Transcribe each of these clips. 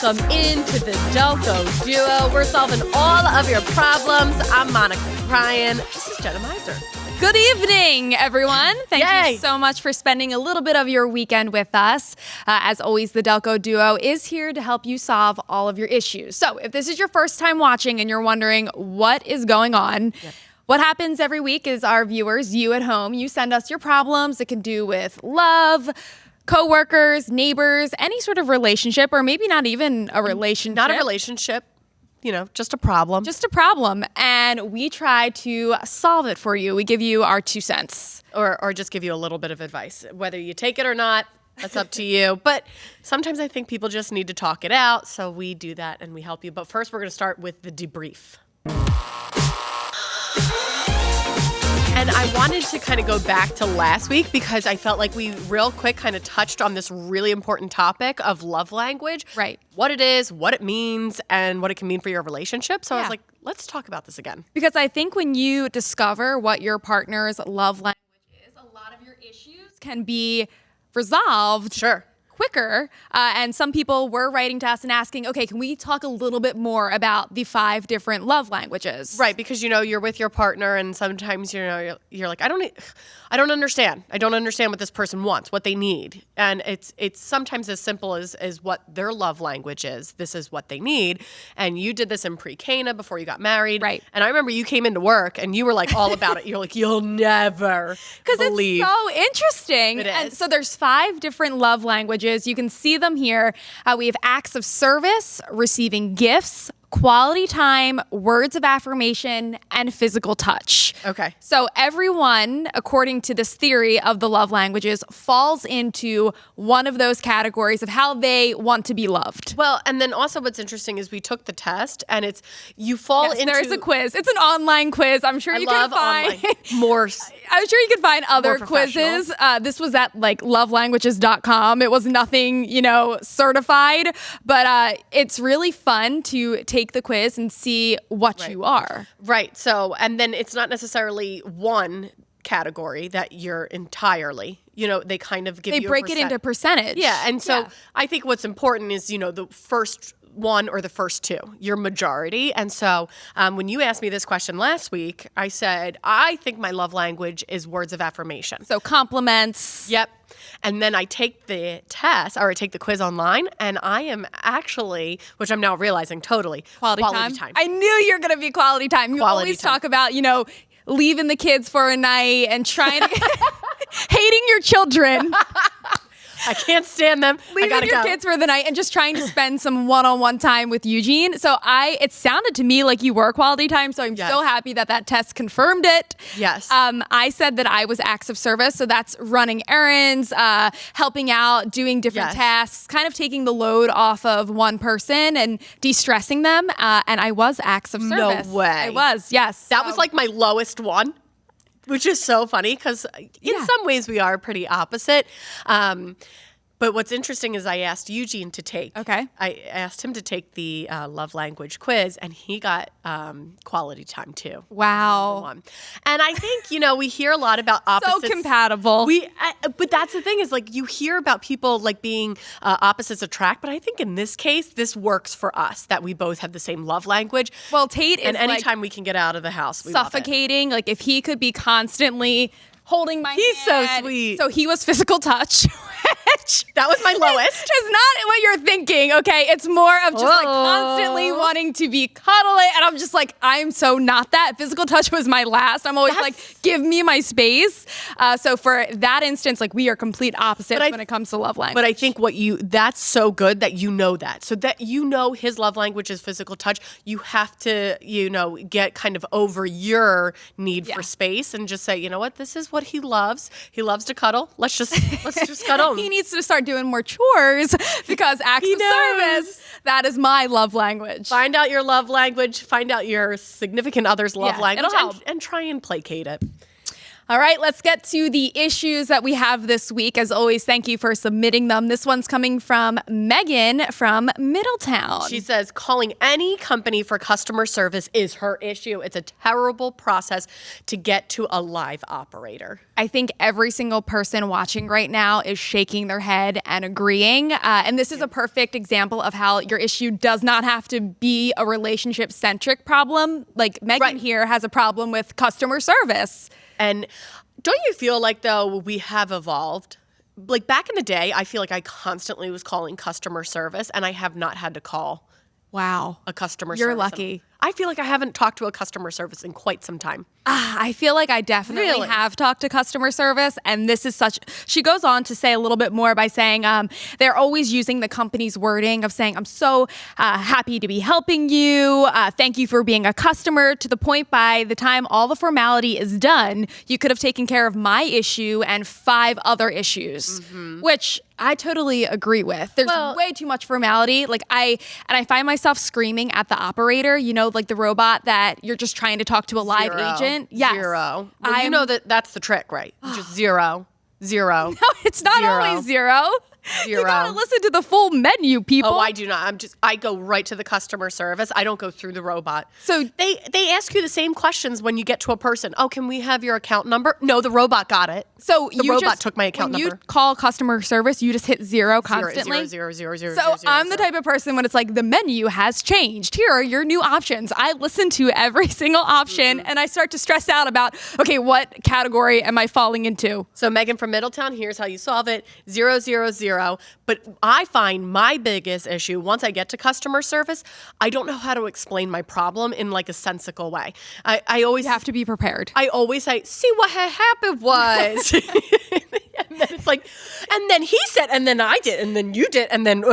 welcome into the Delco Duo. We're solving all of your problems. I'm Monica Ryan. This is Jenna Miser. Good evening, everyone. Thank Yay. you so much for spending a little bit of your weekend with us. As always, the Delco Duo is here to help you solve all of your issues. So if this is your first time watching and you're wondering what is going on, what happens every week is our viewers, you at home, you send us your problems. It can do with love, coworkers, neighbors, any sort of relationship, or maybe not even a relationship. Not a relationship, just a problem. Just a problem. And we try to solve it for you. We give you our 2 cents. Or just give you a little bit of advice. Whether you take it or not, that's up to you. But sometimes I think people just need to talk it out. So we do that and we help you. But first, we're going to start with the debrief. And I wanted to kind of go back to last week because I felt like we real quick kind of touched on this really important topic of love language. Right. What it is, what it means, and what it can mean for your relationship. So I Yeah. was like, let's talk about this again. Because I think when you discover what your partner's love language is, a lot of your issues can be resolved Sure. quicker. And some people were writing to us and asking, okay, can we talk a little bit more about the 5 different love languages? Right, because you're with your partner, and sometimes you're like, I don't understand. I don't understand what this person wants, what they need, and it's sometimes as simple as what their love language is. This is what they need, and you did this in pre-Cana before you got married, Right? And I remember you came into work and you were like all about it. You're like, you'll never believe. It's so interesting. It And is. so there's 5 different love languages. You can see them here. We have acts of service, receiving gifts, quality time, words of affirmation, and physical touch. Okay. So everyone, according to this theory of the love languages, falls into one of those categories of how they want to be loved. Well, and then also what's interesting is we took the test, and you fall Yes, into. there's a quiz. It's an online quiz. I'm sure I you love can find online. More. I'm sure you can find other More professional. quizzes. This was at lovelanguages.com. It was nothing, certified, but it's really fun to take the quiz and see what you are. Right. So, and then it's not necessarily one category that you're entirely, they kind of give They you break it into percentage. Yeah. And so I think what's important is, the first one or the first 2, your majority. And so when you asked me this question last week, I said, I think my love language is words of affirmation. So compliments. Yep. And then I take the test, or I take the quiz online, and I am actually, which I'm now realizing totally, Quality time. I knew you were going to be quality time. You Quality always time. talk about, leaving the kids for a night and trying to hating your children. I can't stand them. I Leaving gotta your go. kids for the night and just trying to spend some one-on-one time with Eugene. So it sounded to me like you were quality time. So I'm Yes. so happy that test confirmed it. Yes. I said that I was acts of service. So that's running errands, helping out, doing different Yes. tasks, kind of taking the load off of one person and de-stressing them. And I was acts of No service. way. I was, yes. That was like my lowest one, which is so funny because in some ways we are pretty opposite. But what's interesting is I asked Eugene to take. Okay. I asked him to take the love language quiz, and he got quality time too. Wow. One. And I think we hear a lot about opposites. So compatible. But that's the thing is you hear about people being opposites attract, but I think in this case this works for us that we both have the same love language. Well, Tate is and anytime we can get out of the house, we love it. suffocating. Like if he could be constantly holding my He's so hand. sweet. So he was physical touch, which That was my lowest. is not what you're thinking, okay? It's more of just constantly wanting to be cuddling. And I'm just like, I'm so not that. Physical touch was my last. I'm always like, give me my space. So for that instance, we are complete opposites when it comes to love language. But I think that's so good that you know that. So that his love language is physical touch. You have to, get kind of over your need for space and just say, you know what, this is what he loves. He loves to cuddle. Let's just cuddle. He needs to start doing more chores because acts of service, that is my love language. Find out your love language. Find out your significant other's love language it'll help. and try and placate it. All right, let's get to the issues that we have this week. As always, thank you for submitting them. This one's coming from Megan from Middletown. She says calling any company for customer service is her issue. It's a terrible process to get to a live operator. I think every single person watching right now is shaking their head and agreeing. And this is a perfect example of how your issue does not have to be a relationship-centric problem. Like Megan here has a problem with customer service. And don't you feel like, though, we have evolved? Like back in the day, I feel like I constantly was calling customer service, and I have not had to call a customer service. You're lucky. I feel like I haven't talked to a customer service in quite some time. I feel like I definitely have talked to customer service, and this is she goes on to say a little bit more by saying they're always using the company's wording of saying, I'm so happy to be helping you. Thank you for being a customer, to the point by the time all the formality is done, you could have taken care of my issue and 5 other issues, which I totally agree with. There's way too much formality. Like I find myself screaming at the operator, like the robot that you're just trying to talk to a live agent. Yes. 0. Well, you know that's the trick, right? Just 0, 0. No, it's not always 0. 0. You gotta listen to the full menu, people. Oh, I do not. I go right to the customer service. I don't go through the robot. So they ask you the same questions when you get to a person. Oh, can we have your account number? No, the robot got it. So the robot took my account number. When you call customer service, you just hit 0 constantly. 0, 0, 0, 0, So 0, 0, I'm the 0. type of person when it's like the menu has changed. Here are your new options. I listen to every single option and I start to stress out about, okay, what category am I falling into? So Megan from Middletown, here's how you solve it. 0, 0, 0. But I find my biggest issue, once I get to customer service, I don't know how to explain my problem in like a sensical way. I always have to be prepared. I always say, see what had happened was. And then it's like, and then he said, and then I did, and then you did, and then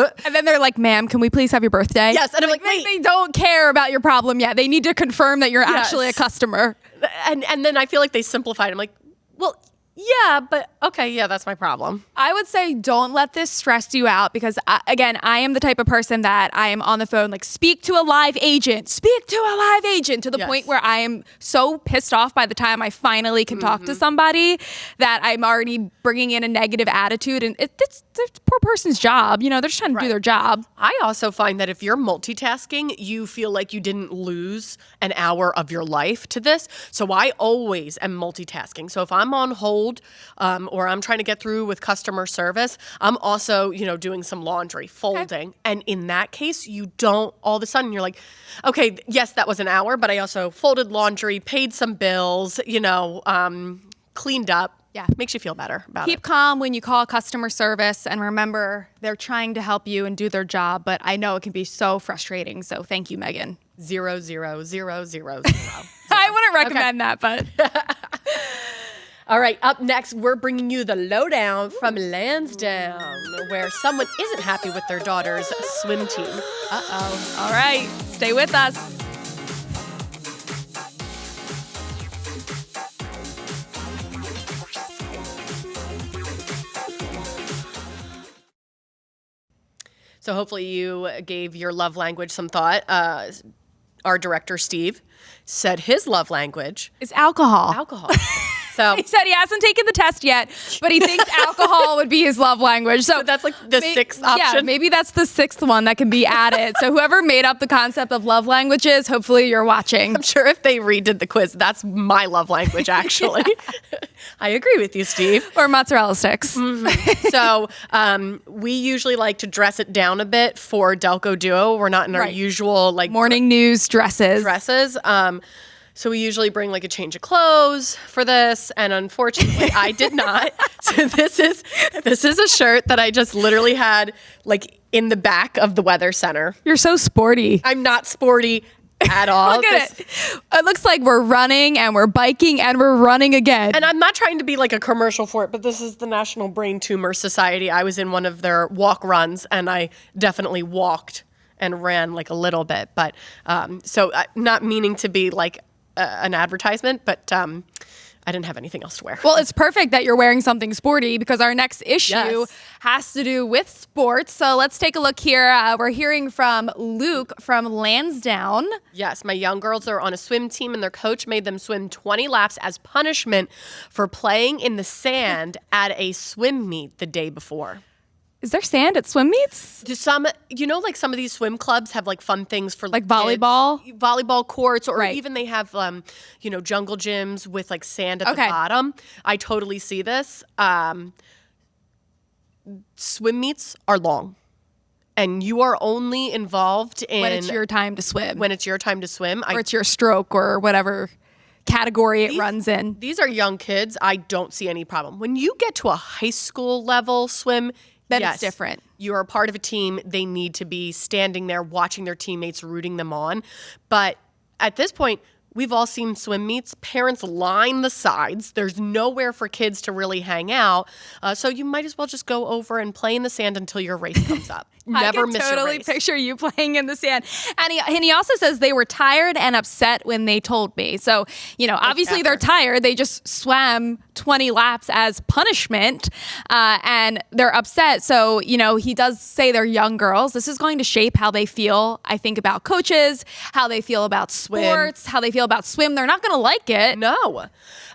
they're like, ma'am, can we please have your birthday? Yes. And I'm like, wait. They don't care about your problem yet. They need to confirm that you're actually a customer. And then I feel like they simplified. I'm like, well, yeah, but okay, yeah, that's my problem. I would say don't let this stress you out because, again, I am the type of person that I am on the phone, like, speak to a live agent, to the point where I am so pissed off by the time I finally can talk to somebody that I'm already bringing in a negative attitude. And it's the poor person's job. They're just trying to do their job. I also find that if you're multitasking, you feel like you didn't lose an hour of your life to this. So I always am multitasking. So if I'm on hold, or I'm trying to get through with customer service, I'm also, doing some laundry, folding. Okay. And in that case, you don't, all of a sudden you're like, okay, yes, that was an hour, but I also folded laundry, paid some bills, cleaned up. Yeah. Makes you feel better about it. Keep calm when you call customer service, and remember, they're trying to help you and do their job, but I know it can be so frustrating. So thank you, Megan. 0, 0, 0, 0, 0. I wouldn't recommend that, but... All right, up next, we're bringing you the lowdown from Lansdowne, where someone isn't happy with their daughter's swim team. Uh-oh. All right, stay with us. So hopefully you gave your love language some thought. Our director, Steve, said his love language is alcohol. So he said he hasn't taken the test yet, but he thinks alcohol would be his love language. So that's like the 6th option. Yeah, maybe that's the 6th one that can be added. So whoever made up the concept of love languages, hopefully you're watching. I'm sure if they redid the quiz, that's my love language, actually. I agree with you, Steve. Or mozzarella sticks. Mm-hmm. So we usually like to dress it down a bit for Delco Duo. We're not in our usual morning news dresses. So we usually bring like a change of clothes for this, and unfortunately, I did not. So this is a shirt that I just literally had like in the back of the weather center. You're so sporty. I'm not sporty at all. Look at it. It looks like we're running and we're biking and we're running again. And I'm not trying to be like a commercial for it, but this is the National Brain Tumor Society. I was in one of their walk runs, and I definitely walked and ran like a little bit, but so not meaning to be like an advertisement, but I didn't have anything else to wear. Well, it's perfect that you're wearing something sporty because our next issue Yes. has to do with sports. So let's take a look here. We're hearing from Luke from Lansdowne. Yes, my young girls are on a swim team, and their coach made them swim 20 laps as punishment for playing in the sand at a swim meet the day before. Is there sand at swim meets? Do some, like some of these swim clubs have like fun things for Like kids. volleyball courts, or Right. even they have, jungle gyms with like sand at the Okay. bottom. I totally see this. Swim meets are long, and you are only involved in When it's your time to swim. when it's your time to swim. Or it's your stroke or whatever category it runs in. These are young kids. I don't see any problem. When you get to a high school level swim, Then yes, it's different. You are a part of a team. They need to be standing there watching their teammates, rooting them on. But at this point, we've all seen swim meets. Parents line the sides. There's nowhere for kids to really hang out. So you might as well just go over and play in the sand until your race comes up. Never I miss can totally your race. picture you playing in the sand. And he also says they were tired and upset when they told me. So, obviously they're tired. They just swam 20 laps as punishment and they're upset. So, he does say they're young girls. This is going to shape how they feel, I think, about coaches, how they feel about sports, how they feel about swim. They're not going to like it. No.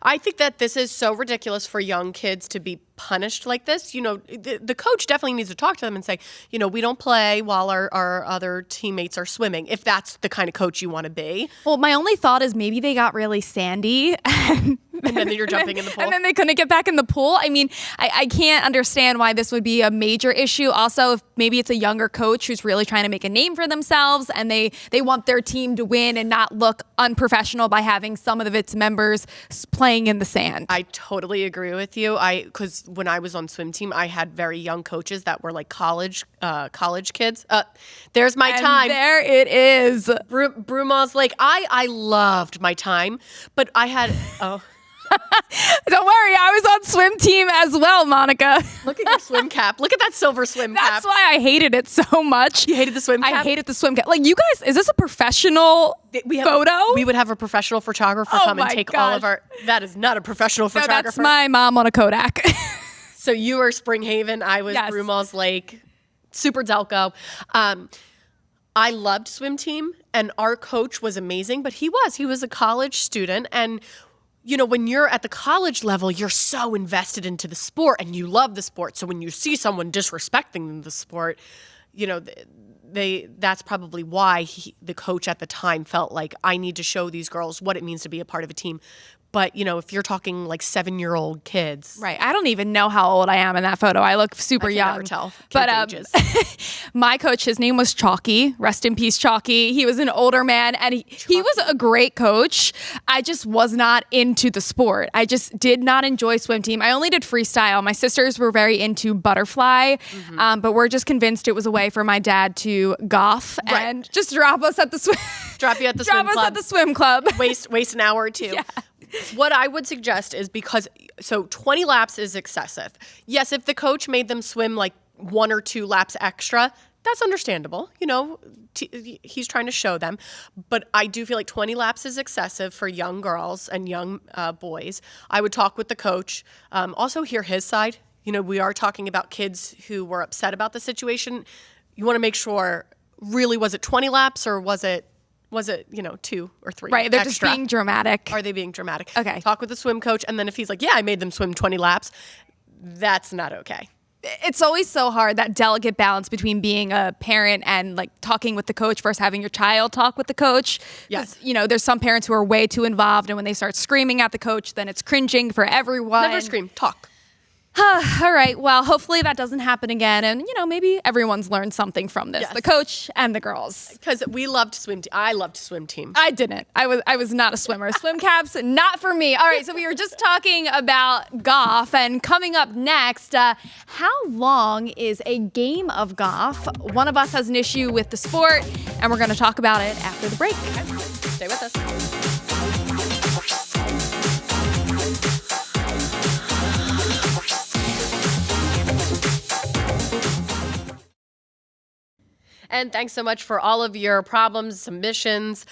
I think that this is so ridiculous for young kids to be punished like this. The coach definitely needs to talk to them and say, we don't play while our other teammates are swimming, if that's the kind of coach you want to be. Well, my only thought is maybe they got really sandy. And then you're jumping in the pool. And then they couldn't get back in the pool. I mean, I can't understand why this would be a major issue. Also, if maybe it's a younger coach who's really trying to make a name for themselves and they want their team to win and not look unprofessional by having some of its members playing in the sand. I totally agree with you. Because when I was on swim team, I had very young coaches that were like college kids. There's my time. There it is. Broomall's Lake. I loved my time, but I had Don't worry, I was on swim team as well, Monica. Look at your swim cap. Look at that silver swim cap. That's why I hated it so much. You hated the swim cap? I hated the swim cap. Like, you guys, is this a professional photo? We would have a professional photographer come and take all of our... That is not a professional No, photographer. that's my mom on a Kodak. So you were Springhaven. I was Broomall's Lake. Super Delco. I loved swim team, and our coach was amazing, but he was a college student, and when you're at the college level, you're so invested into the sport and you love the sport. So when you see someone disrespecting the sport, that's probably why the coach at the time felt like, I need to show these girls what it means to be a part of a team. But, if you're talking like 7-year-old kids. Right. I don't even know how old I am in that photo. I look super young. Never tell But kids' ages. My coach, his name was Chalky. Rest in peace, Chalky. He was an older man and he was a great coach. I just was not into the sport. I just did not enjoy swim team. I only did freestyle. My sisters were very into butterfly, but we're just convinced it was a way for my dad to golf and just drop us at the swim. Drop you at the drop swim club. us at the swim club. Waste an hour or two. Yeah. What I would suggest is 20 laps is excessive. Yes, if the coach made them swim like 1 or 2 laps extra, that's understandable. He's trying to show them. But I do feel like 20 laps is excessive for young girls and young boys. I would talk with the coach, also hear his side. We are talking about kids who were upset about the situation. You want to make sure, really, was it 20 laps or was it 2 or 3? Right, they're extra? just being dramatic. Are they being dramatic? Okay. Talk with the swim coach, and then if he's like, yeah, I made them swim 20 laps, that's not okay. It's always so hard, that delicate balance between being a parent and like talking with the coach versus having your child talk with the coach. Yes. There's some parents who are way too involved, and when they start screaming at the coach, then it's cringing for everyone. Never scream. Talk. All right. Well, hopefully that doesn't happen again. And, maybe everyone's learned something from this, Yes. the coach and the girls. Because we loved swim team. I loved swim team. I didn't. I was not a swimmer. Swim caps, not for me. All right. So we were just talking about golf, and coming up next, how long is a game of golf? One of us has an issue with the sport, and we're going to talk about it after the break. Stay with us. And thanks so much for all of your problems, submissions.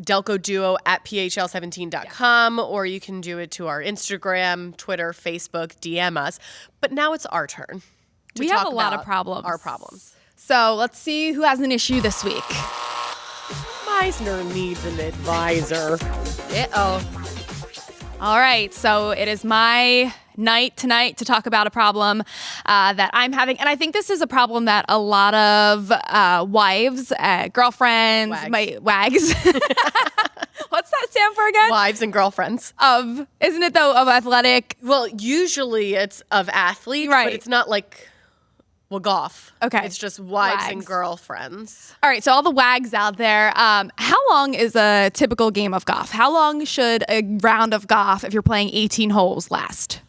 Delco Duo at phl17.com, or you can do it to our Instagram, Twitter, Facebook, DM us. But now it's our turn. We have a lot of problems. Our problems. So let's see who has an issue this week. Meisner needs an advisor. Uh-oh. All right, so it is my night tonight to talk about a problem that I'm having. And I think this is a problem that a lot of wives, girlfriends, wags. What's that stand for again? Wives and girlfriends. Isn't it though, of athletic? Well, usually it's of athletes, right. But it's not like, golf. Okay. It's just wives Wags. and girlfriends. All right, so all the wags out there, how long is a typical game of golf? How long should a round of golf, if you're playing 18 holes, last?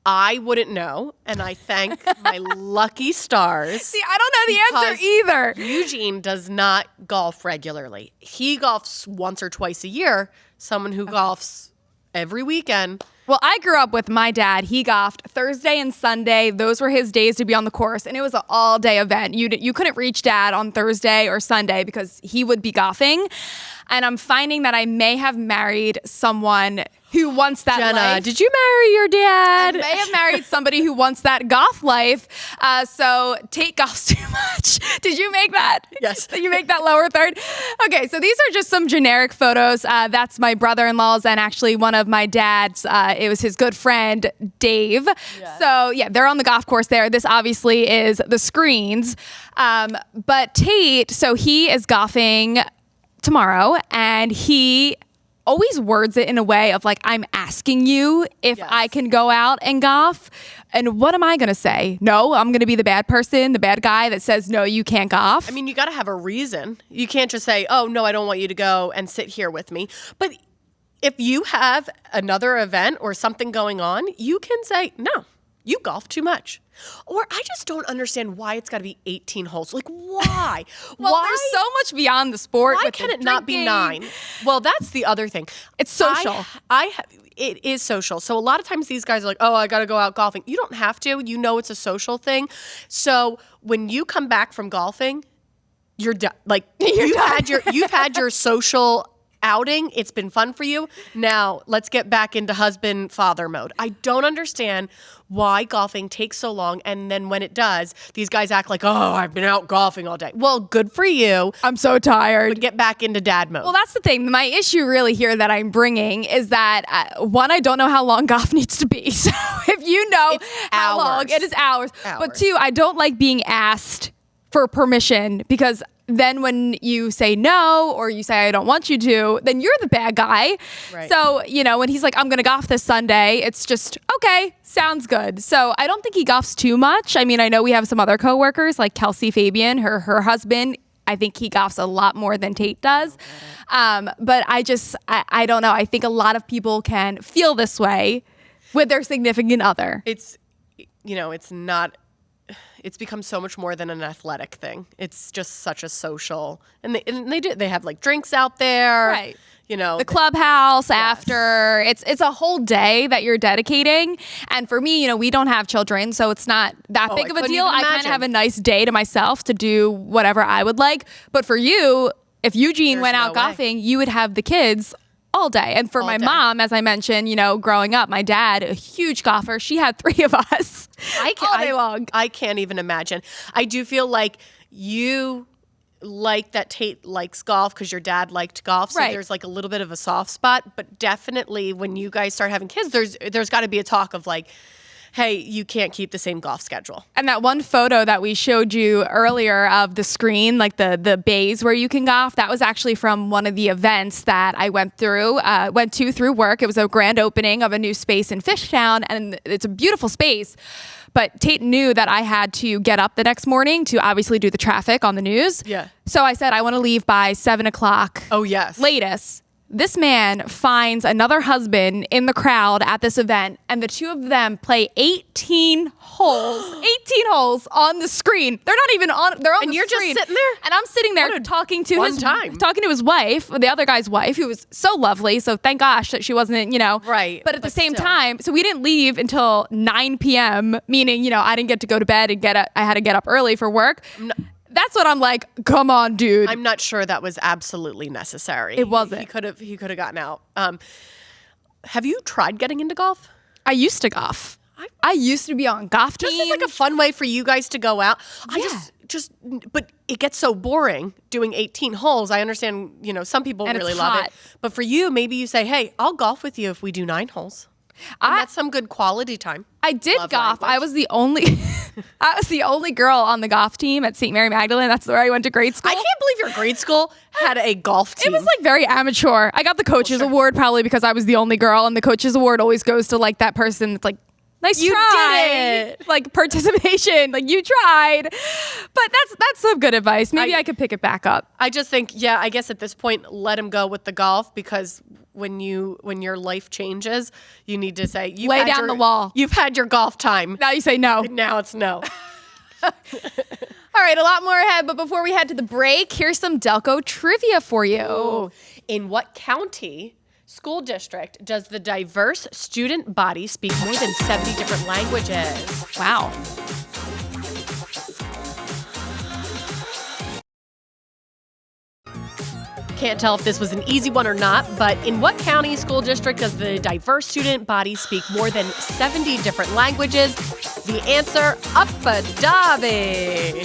I wouldn't know, and I thank my lucky stars. See, I don't know the answer either. Eugene does not golf regularly. He golfs once or twice a year. Someone who golfs every weekend. Well, I grew up with my dad. He golfed Thursday and Sunday. Those were his days to be on the course, and it was an all-day event. You couldn't reach Dad on Thursday or Sunday because he would be golfing. And I'm finding that I may have married someone who wants that Jenna, life. did you marry your dad? I may have married somebody who wants that golf life. So Tate golfs too much. Did you make that? Yes. Did you make that lower third? Okay, so these are just some generic photos. That's my brother-in-law's and actually one of my dad's. It was his good friend, Dave. Yes. So yeah, they're on the golf course there. This obviously is the screens. But Tate, so he is golfing tomorrow, and he always words it in a way of like, I'm asking you if I can go out and golf. And what am I going to say? No, I'm going to be the bad person, the bad guy that says, no, you can't golf. I mean, you got to have a reason. You can't just say, oh, no, I don't want you to go and sit here with me. But if you have another event or something going on, you can say, no, you golf too much. Or I just don't understand why it's got to be 18 holes. Like, why? Well, why? there's so much beyond the sport. Why can it not be 9? Well, that's the other thing. It's social. It is social. So a lot of times these guys are like, oh, I got to go out golfing. You don't have to. You know it's a social thing. So when you come back from golfing, you're done. Like, you've had your social outing. It's been fun for you. Now let's get back into husband father mode. I don't understand why golfing takes so long, and then when it does, these guys act like, oh, I've been out golfing all day. Well, good for you. I'm so tired. But get back into dad mode. Well, that's the thing. My issue really here that I'm bringing is that one, I don't know how long golf needs to be. So if you know it's how long, it is hours. But 2, I don't like being asked for permission, because then when you say no, or you say I don't want you to, then you're the bad guy. Right. So, when he's like, I'm going to golf this Sunday, it's just, okay, sounds good. So I don't think he golfs too much. I mean, I know we have some other coworkers like Kelsey Fabian, her husband. I think he golfs a lot more than Tate does. But I don't know. I think a lot of people can feel this way with their significant other. It's not... It's become so much more than an athletic thing. It's just such a social, and they have like drinks out there, right? The clubhouse after. It's a whole day that you're dedicating. And for me, we don't have children, so it's not that big of a deal. I kind of have a nice day to myself to do whatever I would like. But for you, if Eugene went out golfing, you would have the kids all day. And for my mom, as I mentioned, growing up, my dad, a huge golfer, she had 3 of us all day long. I can't even imagine. I do feel like you like that Tate likes golf because your dad liked golf. So there's like a little bit of a soft spot. But definitely when you guys start having kids, there's got to be a talk of like, hey, you can't keep the same golf schedule. And that one photo that we showed you earlier of the screen, like the bays where you can golf, that was actually from one of the events that I went to through work. It was a grand opening of a new space in Fishtown, and it's a beautiful space. But Tate knew that I had to get up the next morning to obviously do the traffic on the news. Yeah. So I said, I want to leave by 7 o'clock. Oh, yes. Latest. This man finds another husband in the crowd at this event, and the 2 of them play 18 holes. 18 holes on the screen. They're not even on. They're on and the you're screen. just sitting there. And I'm sitting there talking to his wife, the other guy's wife, who was so lovely. So thank gosh that she wasn't, right. But at the same time, so we didn't leave until 9 p.m. Meaning, I didn't get to go to bed and I had to get up early for work. That's what I'm like, come on, dude. I'm not sure that was absolutely necessary. It wasn't. He could have gotten out. Have you tried getting into golf? I used to golf. I used to be on golf teams. This is like a fun way for you guys to go out. But it gets so boring doing 18 holes. I understand, some people And really it's love hot. it. But for you, maybe you say, hey, I'll golf with you if we do 9 holes. And that's some good quality time. I did Love golf. language. I was the only girl on the golf team at St. Mary Magdalene. That's where I went to grade school. I can't believe your grade school had a golf team. It was like very amateur. I got the coaches award probably because I was the only girl, and the coaches award always goes to like that person that's like, nice You try. did it. Like participation, like you tried. But that's some good advice. Maybe I could pick it back up. I just think, I guess at this point, let him go with the golf, because when your life changes, you need to say, Lay down the law. You've had your golf time. Now you say no. Now it's no. All right, a lot more ahead, but before we head to the break, here's some Delco trivia for you. Ooh. In what county, school district, does the diverse student body speak more than 70 different languages? Wow. Can't tell if this was an easy one or not, but in what county, school district, does the diverse student body speak more than 70 different languages? The answer, Upper Darby.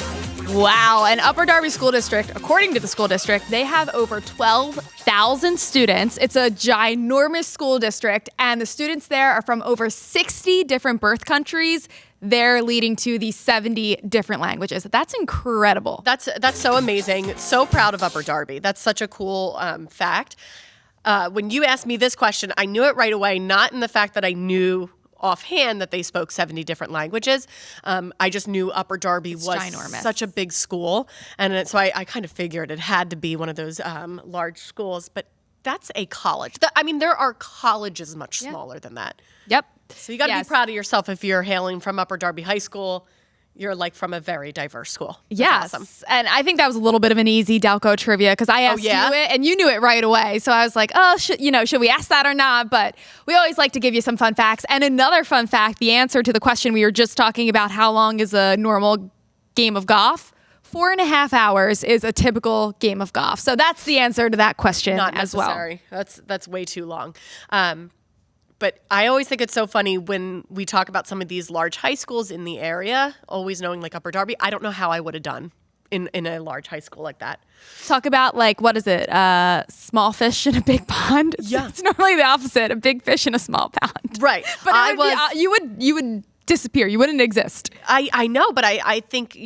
Wow. And Upper Darby School District, according to the school district, they have over 12,000 students. It's a ginormous school district, and the students there are from over 60 different birth countries. They're leading to the 70 different languages. That's incredible. That's so amazing. So proud of Upper Darby. That's such a cool fact. When you asked me this question, I knew it right away, not in the fact that I knew offhand that they spoke 70 different languages. I just knew Upper Darby was ginormous. such a big school. And so I kind of figured it had to be one of those large schools. But that's a college. There are colleges much smaller than that. Yep. So you got to Yes. be proud of yourself if you're hailing from Upper Darby High School. You're like from a very diverse school. That's Yes. awesome. And I think that was a little bit of an easy Delco trivia because I asked yeah? you it and you knew it right away. So I was like, should we ask that or not? But we always like to give you some fun facts. And another fun fact, the answer to the question we were just talking about, how long is a normal game of golf? 4.5 hours is a typical game of golf. So that's the answer to that question Not as well. necessary. That's way too long. But I always think it's so funny when we talk about some of these large high schools in the area, always knowing like Upper Darby. I don't know how I would have done in a large high school like that. Talk about like, what is it? Small fish in a big pond? Yeah. It's normally the opposite, a big fish in a small pond. Right. But you would disappear. You wouldn't exist. I know, but I think,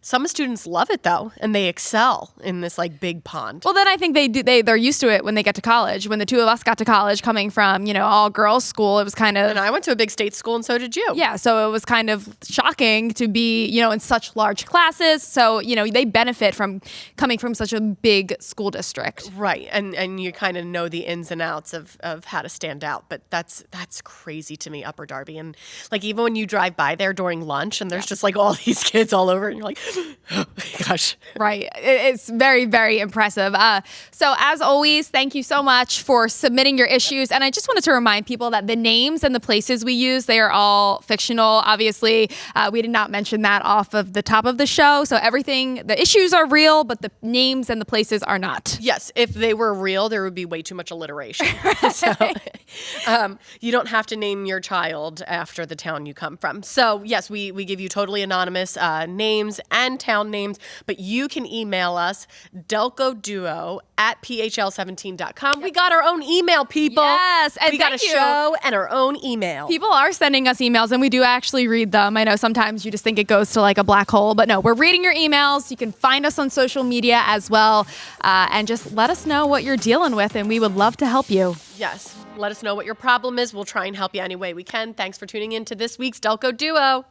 some students love it though, and they excel in this like big pond. Well, then I think they're used to it when they get to college. When the two of us got to college, coming from all girls school, it was kind of. And I went to a big state school, and so did you. Yeah, so it was kind of shocking to be in such large classes. So they benefit from coming from such a big school district. Right, and you kind of know the ins and outs of how to stand out. But that's crazy to me, Upper Darby, and like even when you drive by there during lunch, and there's just like all these kids all over, and you're like. Oh my gosh. Right. It's very, very impressive. So as always, thank you so much for submitting your issues. And I just wanted to remind people that the names and the places we use, they are all fictional. Obviously, we did not mention that off of the top of the show. So the issues are real, but the names and the places are not. Yes, if they were real, there would be way too much alliteration. So you don't have to name your child after the town you come from. So yes, we give you totally anonymous names and town names, but you can email us delcoduo@phl17.com. We got our own email, people. Yes, and we got a thank you. show and our own email. People are sending us emails and we do actually read them. I know sometimes you just think it goes to like a black hole, but no, we're reading your emails. You can find us on social media as well, and just let us know what you're dealing with, and we would love to help you. Yes, let us know what your problem is. We'll try and help you any way we can. Thanks for tuning in to this week's Delco Duo.